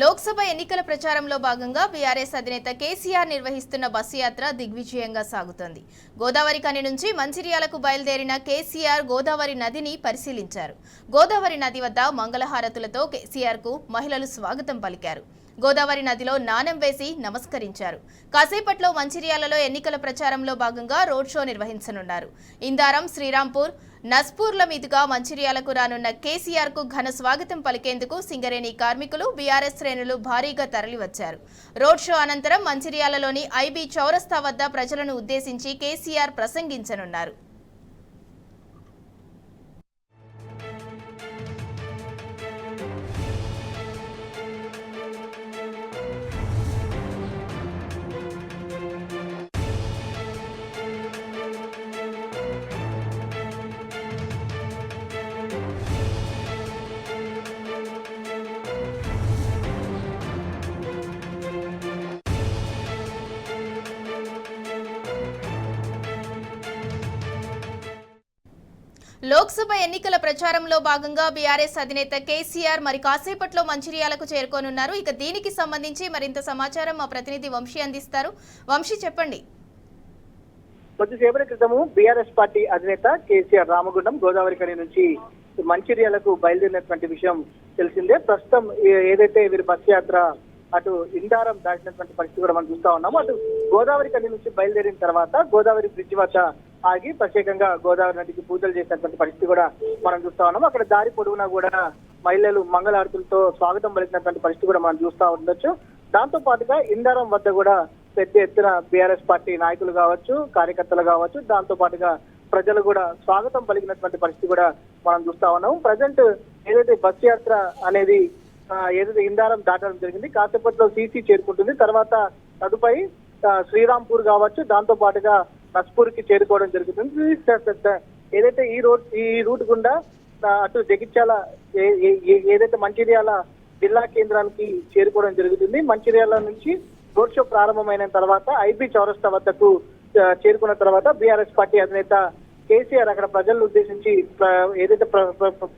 లోక్సభ ఎన్నికల ప్రచారంలో భాగంగా బీఆర్ఎస్ అధినేత కేసీఆర్ నిర్వహిస్తున్న బస్సు యాత్ర దిగ్విజయంగా సాగుతోంది. గోదావరి కని నుంచి మంచిర్యాలకు బయలుదేరిన కేసీఆర్ గోదావరి నదిని పరిశీలించారు. గోదావరి నది వద్ద మంగళహారతులతో కేసీఆర్కు మహిళలు స్వాగతం పలికారు. గోదావరి నదిలో నాణెం వేసి నమస్కరించారు. కాసేపట్లో మంచిర్యాలలో ఎన్నికల ప్రచారంలో భాగంగా రోడ్ షో నిర్వహించనున్నారు. ఇందారం, శ్రీరాంపూర్, నస్పూర్ల మీదుగా మంచిర్యాలకు రానున్న కేసీఆర్ కు ఘన స్వాగతం పలికేందుకు సింగరేణి కార్మికులు, బీఆర్ఎస్ శ్రేణులు భారీగా తరలివచ్చారు. రోడ్ షో అనంతరం మంచిర్యాలలోని ఐబీ చౌరస్తా వద్ద ప్రజలను ఉద్దేశించి కేసీఆర్ ప్రసంగించనున్నారు. లోక్సభ ఎన్నికల ప్రచారంలో భాగంగా బీఆర్ఎస్ అధినేత కేసీఆర్ మరి కాసేపట్లో మంచిర్యాలకు చేరుకోనున్నారు. ఇక దీనికి సంబంధించి మరింత సమాచారం మా ప్రతినిధి వంశీ అందిస్తారు. వంశీ, చెప్పండి. కొద్దిసేపటి క్రితము బీఆర్ఎస్ పార్టీ అధినేత కేసీఆర్ రామగుండం గోదావరి కని నుంచి మంచిర్యాలకు బయలుదేరినటువంటి విషయం తెలిసిందే. ప్రస్తుతం ఏదైతే వీరి బస్ యాత్ర అటు ఇందారం దాటినటువంటి పరిస్థితి కూడా మనం చూస్తా ఉన్నాము. అటు గోదావరి కని నుంచి బయలుదేరిన తర్వాత గోదావరి బ్రిడ్జ్ వద్ద ఆగి ప్రత్యేకంగా గోదావరి నదికి పూజలు చేసినటువంటి పరిస్థితి కూడా మనం చూస్తా ఉన్నాము. అక్కడ దారి పొడవునా కూడా మహిళలు మంగళారతులతో స్వాగతం పలికినటువంటి పరిస్థితి కూడా మనం చూస్తా ఉండొచ్చు. దాంతో పాటుగా ఇందారం వద్ద కూడా పెద్ద ఎత్తున బీఆర్ఎస్ పార్టీ నాయకులు కావచ్చు, కార్యకర్తలు కావచ్చు, దాంతో పాటుగా ప్రజలు కూడా స్వాగతం పలికినటువంటి పరిస్థితి కూడా మనం చూస్తా ఉన్నాము. ప్రజెంట్ ఏదైతే బస్ యాత్ర అనేది ఏదైతే ఇందారం దాటడం జరిగింది, కాసేపట్లో సీసీ చేరుకుంటుంది. తర్వాత తదుపరి శ్రీరాంపూర్ కావచ్చు, దాంతో పాటుగా నస్పూర్ కి చేరుకోవడం జరుగుతుంది. ఏదైతే ఈ రూట్ గుండా అటు జగిత్యాల ఏదైతే మంచిర్యాల జిల్లా కేంద్రానికి చేరుకోవడం జరుగుతుంది. మంచిర్యాల నుంచి రోడ్ షో ప్రారంభమైన తర్వాత ఐబీ చౌరస్తా వద్దకు చేరుకున్న తర్వాత బీఆర్ఎస్ పార్టీ అధినేత కేసీఆర్ అక్కడ ప్రజలను ఉద్దేశించి ఏదైతే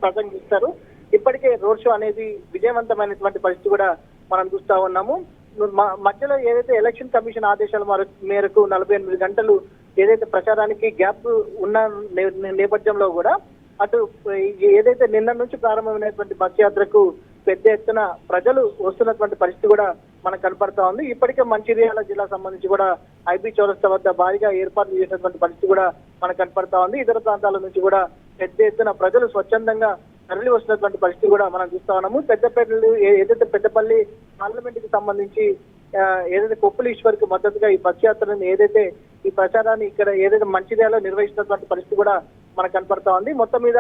ప్రసంగిస్తారు. ఇప్పటికే రోడ్ షో అనేది విజయవంతమైనటువంటి పరిస్థితి కూడా మనం చూస్తా ఉన్నాము. మధ్యలో ఏదైతే ఎలక్షన్ కమిషన్ ఆదేశాల మేరకు 48 గంటలు ఏదైతే ప్రచారానికి గ్యాప్ ఉన్న నేపథ్యంలో కూడా అటు ఏదైతే నిన్న నుంచి ప్రారంభమైనటువంటి బస్ యాత్రకు పెద్ద ఎత్తున ప్రజలు వస్తున్నటువంటి పరిస్థితి కూడా మనకు కనపడతా ఉంది. ఇప్పటికే మంచిర్యాల జిల్లా సంబంధించి కూడా ఐబీ చౌరస్తా వద్ద భారీగా ఏర్పాట్లు చేసినటువంటి పరిస్థితి కూడా మనకు కనపడతా ఉంది. ఇతర ప్రాంతాల నుంచి కూడా పెద్ద ఎత్తున ప్రజలు స్వచ్ఛందంగా తరలి వస్తున్నటువంటి పరిస్థితి కూడా మనం చూస్తా ఉన్నాము. ఏదైతే పెద్దపల్లి పార్లమెంట్ కి సంబంధించి ఏదైతే కొప్పులీశ్వర్ కి మద్దతుగా ఈ బస్ యాత్రను ఏదైతే ఈ ప్రచారాన్ని ఇక్కడ ఏదైతే మంచిర్యాలలో నిర్వహిస్తున్నటువంటి పరిస్థితి కూడా మనకు కనపడతా ఉంది. మొత్తం మీద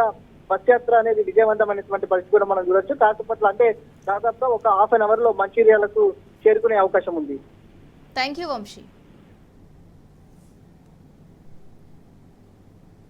బస్ యాత్ర అనేది విజయవంతమైనటువంటి పరిస్థితి కూడా మనం చూడొచ్చు. కాకపోతే అంటే దాదాపుగా ఒక హాఫ్ అన్ అవర్ లో మంచిర్యాలకు చేరుకునే అవకాశం ఉంది. Thank you Vamsi.